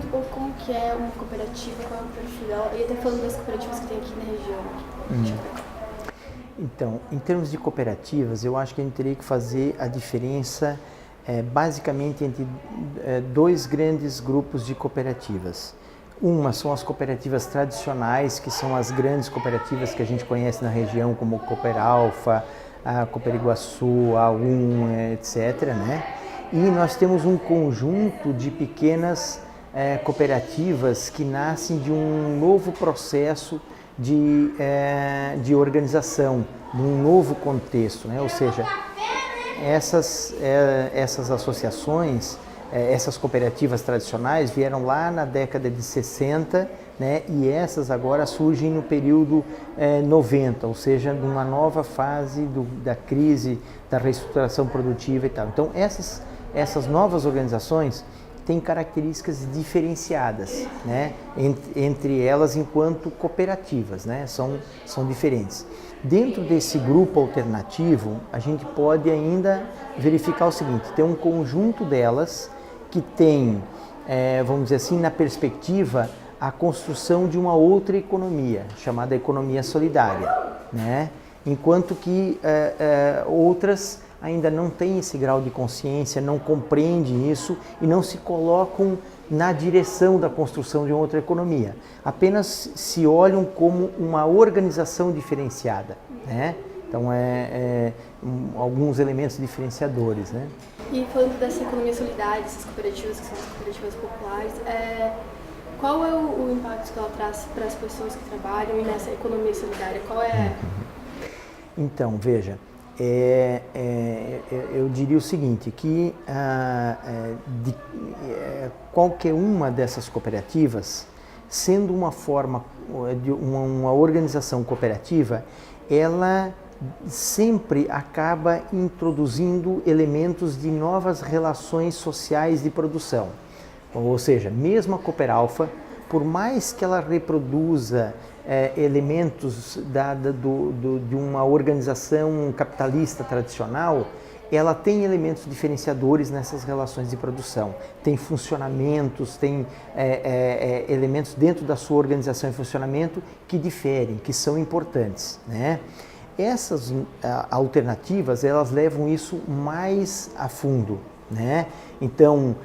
um pouco como que é uma cooperativa, qual é o perfil dela, e até falando das cooperativas que tem aqui na região. Então, em termos de cooperativas, eu acho que a gente teria que fazer a diferença basicamente entre dois grandes grupos de cooperativas. Uma são as cooperativas tradicionais, que são as grandes cooperativas que a gente conhece na região, como Cooperalfa, a Cooperiguaçu, a etc., né? E nós temos um conjunto de pequenas cooperativas que nascem de um novo processo de organização, de um novo contexto, né? Ou seja, essas associações, essas cooperativas tradicionais vieram lá na década de 60, né? E essas agora surgem no período 90, ou seja, numa nova fase da crise, da reestruturação produtiva e tal. Então, essas novas organizações têm características diferenciadas, né? Entre elas enquanto cooperativas, né? São diferentes. Dentro desse grupo alternativo, a gente pode ainda verificar o seguinte: tem um conjunto delas que tem, vamos dizer assim, na perspectiva, a construção de uma outra economia, chamada economia solidária, né? Enquanto que outras ainda não têm esse grau de consciência, não compreendem isso e não se colocam na direção da construção de uma outra economia. Apenas se olham como uma organização diferenciada, né? Então, alguns elementos diferenciadores, né? E falando dessa economia solidária, essas cooperativas que são as cooperativas populares, qual é o impacto que ela traz para as pessoas que trabalham nessa economia solidária? Qual é? Então, veja, eu diria o seguinte, que qualquer uma dessas cooperativas, sendo uma forma de uma organização cooperativa, ela sempre acaba introduzindo elementos de novas relações sociais de produção. Ou seja, mesmo a Cooperalfa, por mais que ela reproduza elementos de uma organização capitalista tradicional, ela tem elementos diferenciadores nessas relações de produção. Tem funcionamentos, tem elementos dentro da sua organização e funcionamento que diferem, que são importantes, né? Essas alternativas, elas levam isso mais a fundo, né? Então,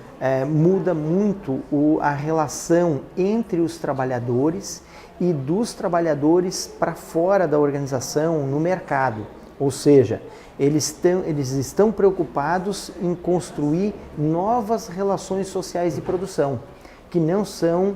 muda muito a relação entre os trabalhadores e dos trabalhadores para fora da organização, no mercado. Ou seja, eles estão preocupados em construir novas relações sociais de produção, que não são,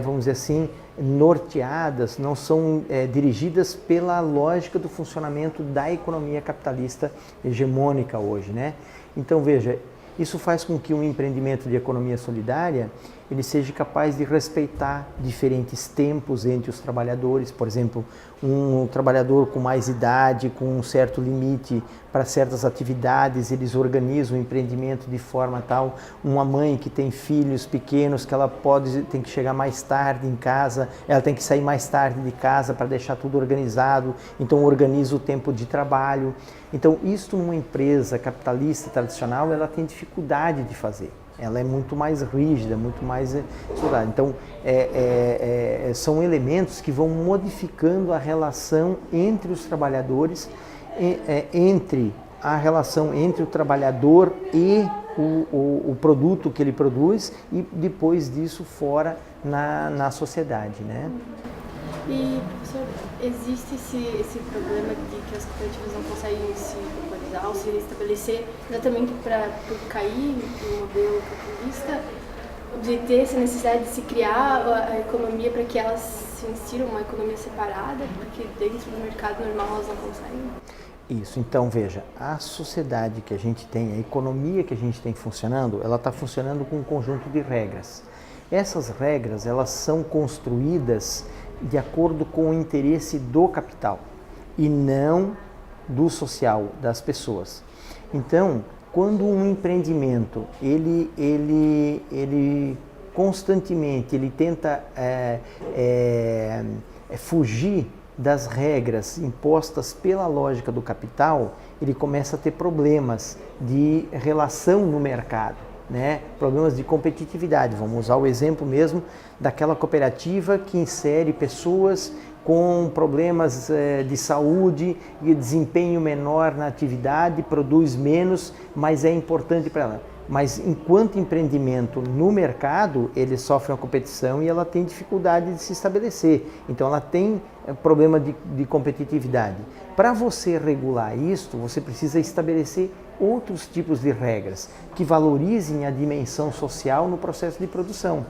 vamos dizer assim, norteadas, não são dirigidas pela lógica do funcionamento da economia capitalista hegemônica hoje, né? Então, veja, isso faz com que um empreendimento de economia solidária ele seja capaz de respeitar diferentes tempos entre os trabalhadores. Por exemplo, um trabalhador com mais idade, com um certo limite para certas atividades, eles organizam o empreendimento de forma tal. Uma mãe que tem filhos pequenos, que ela tem que chegar mais tarde em casa, ela tem que sair mais tarde de casa para deixar tudo organizado, então organiza o tempo de trabalho. Então, isso numa empresa capitalista tradicional, ela tem dificuldade de fazer. Ela é muito mais rígida, muito mais estruturada. Então, são elementos que vão modificando a relação entre os trabalhadores, entre a relação entre o trabalhador e o produto que ele produz e depois disso fora na sociedade, né? E, professor, existe esse problema de que as cooperativas não conseguem se organizar ou se estabelecer exatamente para cair no modelo capitalista, de ter essa necessidade de se criar a economia para que elas se instiram uma economia separada, porque dentro do mercado normal elas não conseguem? Isso, então veja, a sociedade que a gente tem, a economia que a gente tem funcionando, ela está funcionando com um conjunto de regras. Essas regras, elas são construídas de acordo com o interesse do capital e não do social, das pessoas. Então, quando um empreendimento, ele constantemente ele tenta fugir das regras impostas pela lógica do capital, ele começa a ter problemas de relação no mercado, né, problemas de competitividade. Vamos usar o exemplo mesmo daquela cooperativa que insere pessoas com problemas de saúde e desempenho menor na atividade, produz menos, mas é importante para ela. Mas enquanto empreendimento no mercado, ele sofre uma competição e ela tem dificuldade de se estabelecer. Então ela tem problema de competitividade. Para você regular isto, você precisa estabelecer outros tipos de regras que valorizem a dimensão social no processo de produção.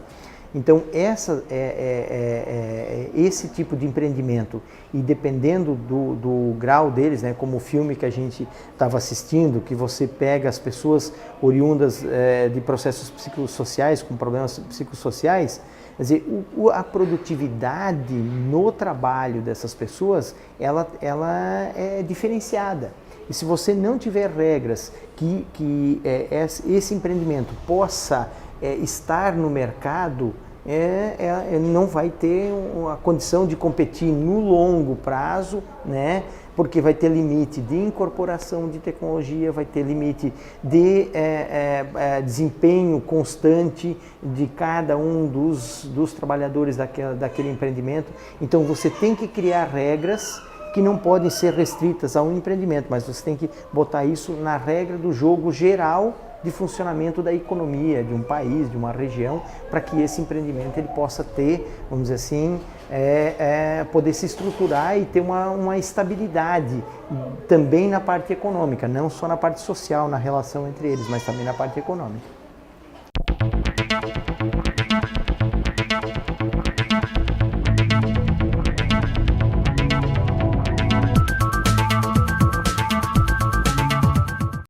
Então, esse tipo de empreendimento, e dependendo do grau deles, né, como o filme que a gente estava assistindo, que você pega as pessoas oriundas de processos psicossociais, com problemas psicossociais, quer dizer, a produtividade no trabalho dessas pessoas, ela é diferenciada. E se você não tiver regras que esse empreendimento possa estar no mercado, não vai ter a condição de competir no longo prazo, né? Porque vai ter limite de incorporação de tecnologia, vai ter limite de desempenho constante de cada um dos trabalhadores daquele empreendimento. Então você tem que criar regras que não podem ser restritas a um empreendimento, mas você tem que botar isso na regra do jogo geral de funcionamento da economia de um país, de uma região, para que esse empreendimento ele possa ter, vamos dizer assim, poder se estruturar e ter uma estabilidade também na parte econômica, não só na parte social, na relação entre eles, mas também na parte econômica.